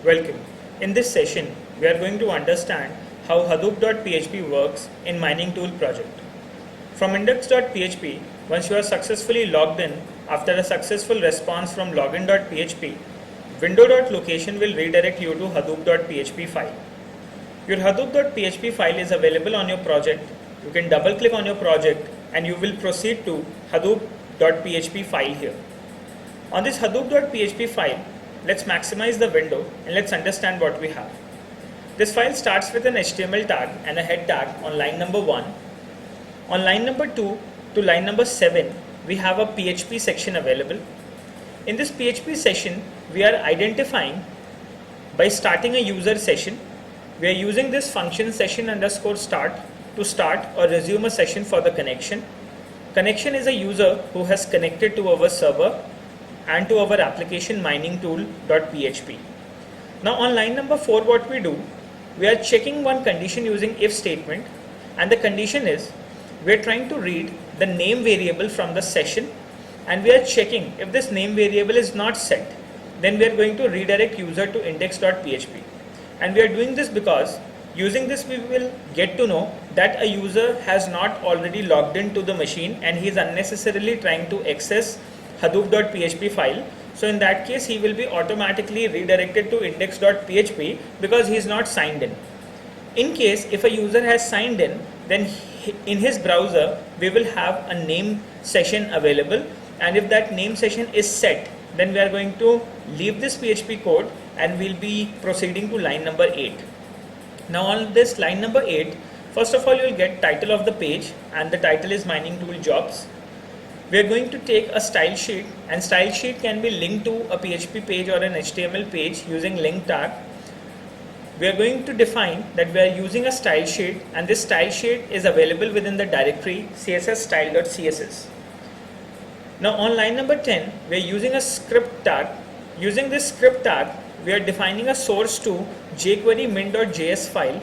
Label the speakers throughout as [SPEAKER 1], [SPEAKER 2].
[SPEAKER 1] Welcome. In this session, we are going to understand how hadoop.php works in mining tool project. From index.php, once you are successfully logged in after a successful response from login.php, window.location will redirect you to hadoop.php file. Your hadoop.php file is available on your project. You can double click on your project and you will proceed to hadoop.php file here. On this hadoop.php file, let's maximize the window and let's understand what we have. This file starts with an HTML tag and a head tag on line number 1. On line number 2 to line number 7, we have a PHP section available. In this PHP session, we are identifying by starting a user session. We are using this function session underscore start to start or resume a session for the connection. Connection is a user who has connected to our server and to our application mining tool.php. Now on line number 4, what we do, we are checking one condition using if statement, and the condition is we are trying to read the name variable from the session, and we are checking if this name variable is not set, then we are going to redirect user to index.php. And we are doing this because using this we will get to know that a user has not already logged into the machine and he is unnecessarily trying to access hadoop.php file. So in that case, he will be automatically redirected to index.php because he is not signed in. In case if a user has signed in, then in his browser we will have a name session available, and if that name session is set, then we are going to leave this PHP code and we'll be proceeding to line number 8. Now on this line number 8, first of all you will get title of the page, and the title is mining tool jobs. We are going to take a style sheet, and style sheet can be linked to a PHP page or an HTML page using link tag. We are going to define that we are using a style sheet, and this style sheet is available within the directory css_style.css. Now on line number 10, we are using a script tag. Using this script tag, we are defining a source to jQuery min.js file.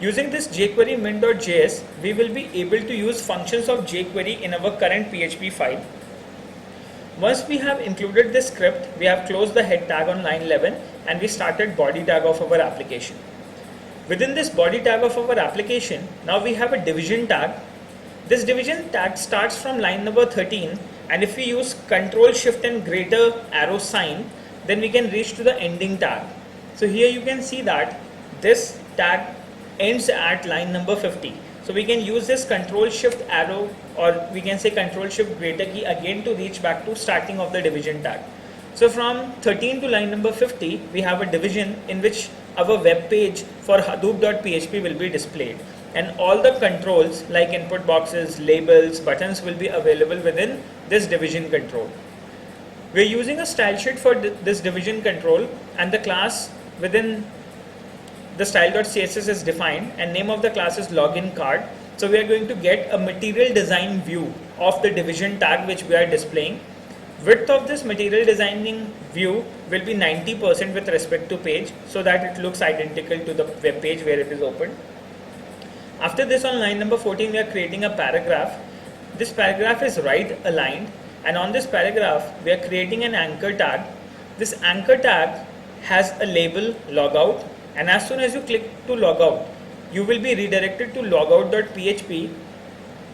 [SPEAKER 1] Using this jQuery min.js, we will be able to use functions of jQuery in our current PHP file. Once we have included this script, we have closed the head tag on line 11 and we started body tag of our application. Within this body tag of our application, now we have a division tag. This division tag starts from line number 13, and if we use Ctrl Shift and greater arrow sign, then we can reach to the ending tag. So here you can see that this tag ends at line number 50. So we can use this Ctrl Shift arrow, or we can say Ctrl Shift greater key again to reach back to starting of the division tag. So from 13 to line number 50, we have a division in which our web page for hadoop.php will be displayed, and all the controls like input boxes, labels, buttons will be available within this division control. We are using a style sheet for this division control, and the class within the style.css is defined, and name of the class is login card. So we are going to get a material design view of the division tag which we are displaying. Width of this material designing view will be 90% with respect to page, so that it looks identical to the web page where it is opened. After this, on line number 14, we are creating a paragraph. This paragraph is right aligned, and on this paragraph we are creating an anchor tag. This anchor tag has a label logout, and as soon as you click to logout, you will be redirected to logout.php.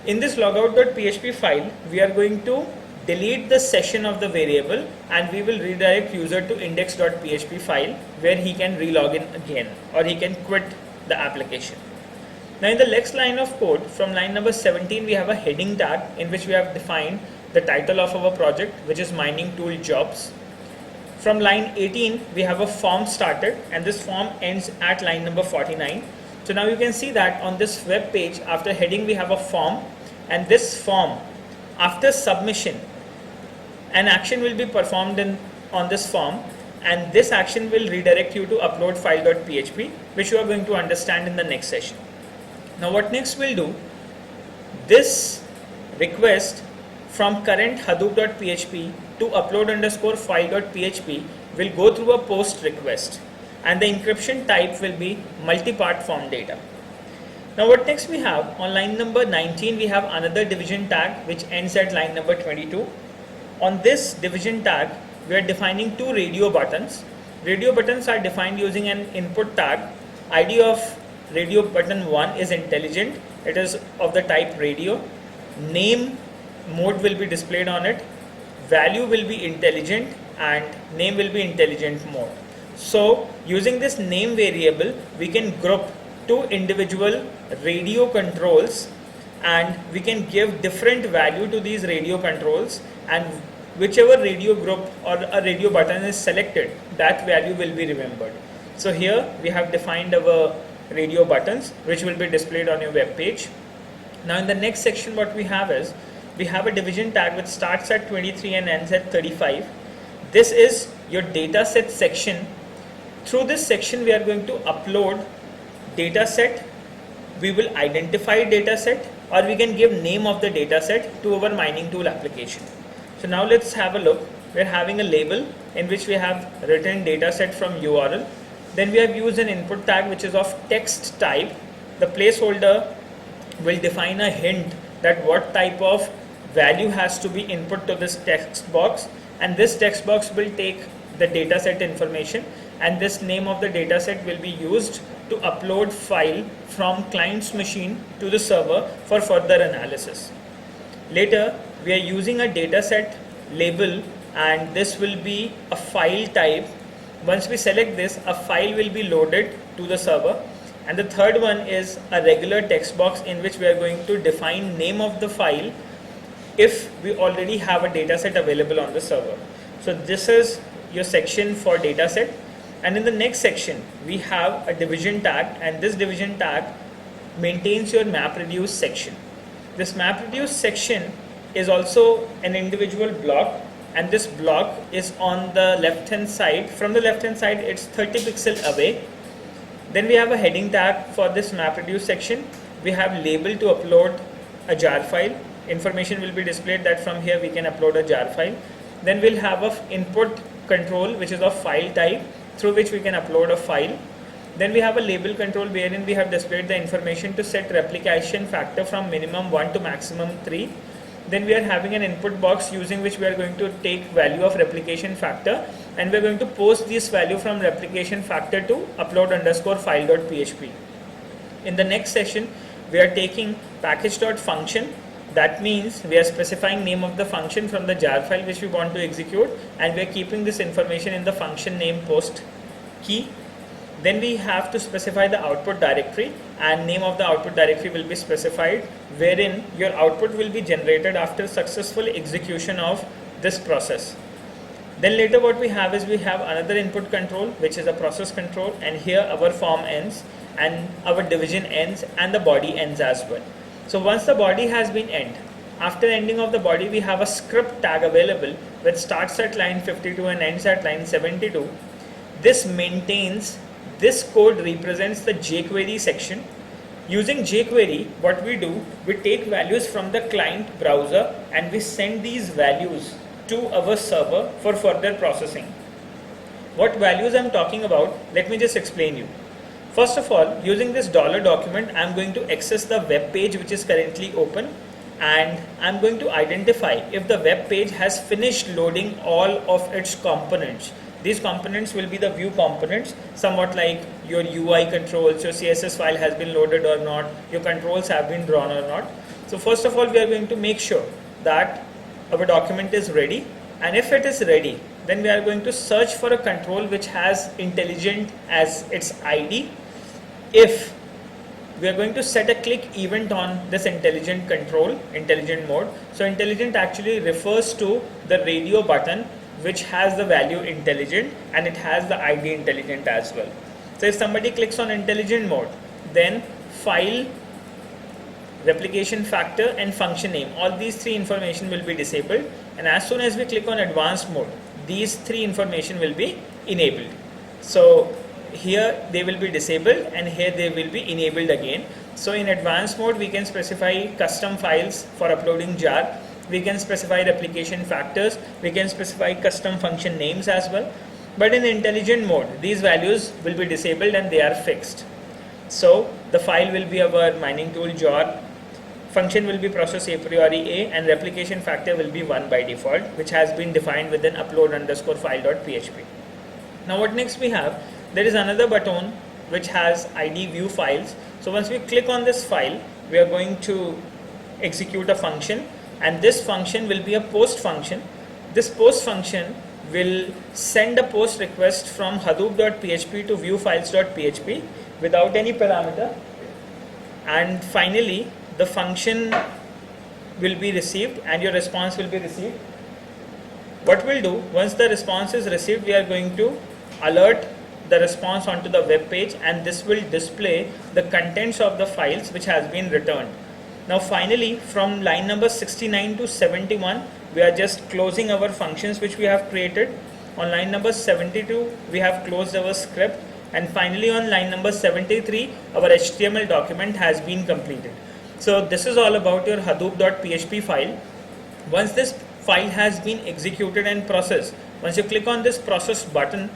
[SPEAKER 1] In this logout.php file, we are going to delete the session of the variable, and we will redirect user to index.php file where he can relog in again, or he can quit the application. Now in the next line of code, from line number 17, we have a heading tag in which we have defined the title of our project, which is mining tool jobs. From line 18, we have a form started, and this form ends at line number 49. So now you can see that on this web page, after heading we have a form, and this form, after submission, an action will be performed on this form, and this action will redirect you to upload file.php, which you are going to understand in the next session. Now what next we'll do, this request from current hadoop.php to upload_file.php will go through a post request, and the encryption type will be multi-part form data. Now what next we have, on line number 19 we have another division tag which ends at line number 22. On this division tag we are defining two radio buttons. Radio buttons are defined using an input tag. ID of radio button 1 is intelligent. It is of the type radio. Name mode will be displayed on it. Value will be intelligent and name will be intelligent mode. So using this name variable, we can group two individual radio controls and we can give different value to these radio controls, and whichever radio group or a radio button is selected, that value will be remembered. So here we have defined our radio buttons which will be displayed on your web page. Now in the next section what we have is, we have a division tag which starts at 23 and ends at 35. This is your data set section. Through this section we are going to upload data set. We will identify data set, or we can give name of the data set to our mining tool application. So now let's have a look. We're having a label in which we have written data set from URL. Then we have used an input tag which is of text type. The placeholder will define a hint that what type of value has to be input to this text box, and this text box will take the data set information, and this name of the data set will be used to upload file from client's machine to the server for further analysis. Later we are using a dataset label, and this will be a file type. Once we select this, a file will be loaded to the server. And the third one is a regular text box in which we are going to define name of the file if we already have a dataset available on the server. So this is your section for dataset. And in the next section we have a division tag, and this division tag maintains your MapReduce section. This MapReduce section is also an individual block, and this block is on the left hand side. From the left hand side it's 30 pixel away. Then we have a heading tag for this MapReduce section. We have label to upload a jar file. Information will be displayed that from here we can upload a jar file. Then we'll have a input control which is of file type, through which we can upload a file. Then we have a label control wherein we have displayed the information to set replication factor from minimum 1 to maximum 3. Then we are having an input box using which we are going to take value of replication factor, and we are going to post this value from replication factor to upload_file.php. In the next session we are taking package.function. That means we are specifying name of the function from the jar file which we want to execute, and we are keeping this information in the function name post key. Then we have to specify the output directory, and name of the output directory will be specified, wherein your output will be generated after successful execution of this process. Then later what we have is, we have another input control which is a process control, and here our form ends and our division ends and the body ends as well. So once the body has been end, after ending of the body we have a script tag available which starts at line 52 and ends at line 72. This maintains, this code represents the jQuery section. Using jQuery, what we do, we take values from the client browser and we send these values to our server for further processing. What values I'm talking about, let me just explain you. First of all, using this $document, I'm going to access the web page which is currently open, and I'm going to identify if the web page has finished loading all of its components. These components will be the view components, somewhat like your UI controls, your CSS file has been loaded or not, your controls have been drawn or not. So first of all, we are going to make sure that our document is ready, and if it is ready, then we are going to search for a control which has intelligent as its ID. If we are going to set a click event on this intelligent control, intelligent mode. So intelligent actually refers to the radio button which has the value intelligent, and it has the ID intelligent as well. So if somebody clicks on intelligent mode, then file, replication factor and function name, all these three information will be disabled, and as soon as we click on advanced mode, these three information will be enabled. So here they will be disabled and here they will be enabled again. So in advanced mode we can specify custom files for uploading jar, we can specify replication factors, we can specify custom function names as well. But in intelligent mode these values will be disabled and they are fixed. So the file will be our mining tool jar, function will be process a priori a, and replication factor will be 1 by default, which has been defined within upload_file.php. Now what next we have, there is another button which has ID view files. So once we click on this file, we are going to execute a function, and this function will be a post function. This post function will send a post request from hadoop.php to viewfiles.php without any parameter, and finally the function will be received and your response will be received. What we'll do, once the response is received, we are going to alert the response onto the web page, and this will display the contents of the files which has been returned. Now finally, from line number 69 to 71, we are just closing our functions which we have created. On line number 72, we have closed our script, and finally on line number 73, our HTML document has been completed. So this is all about your hadoop.php file. Once this file has been executed and processed, once you click on this process button,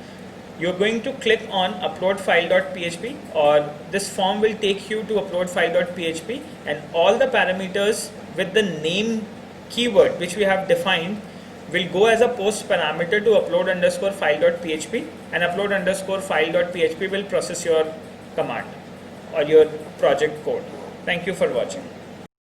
[SPEAKER 1] you're going to click on upload file.php, or this form will take you to upload file.php, and all the parameters with the name keyword which we have defined will go as a post parameter to upload underscore file.php, and upload underscore file.php will process your command or your project code. Thank you for watching.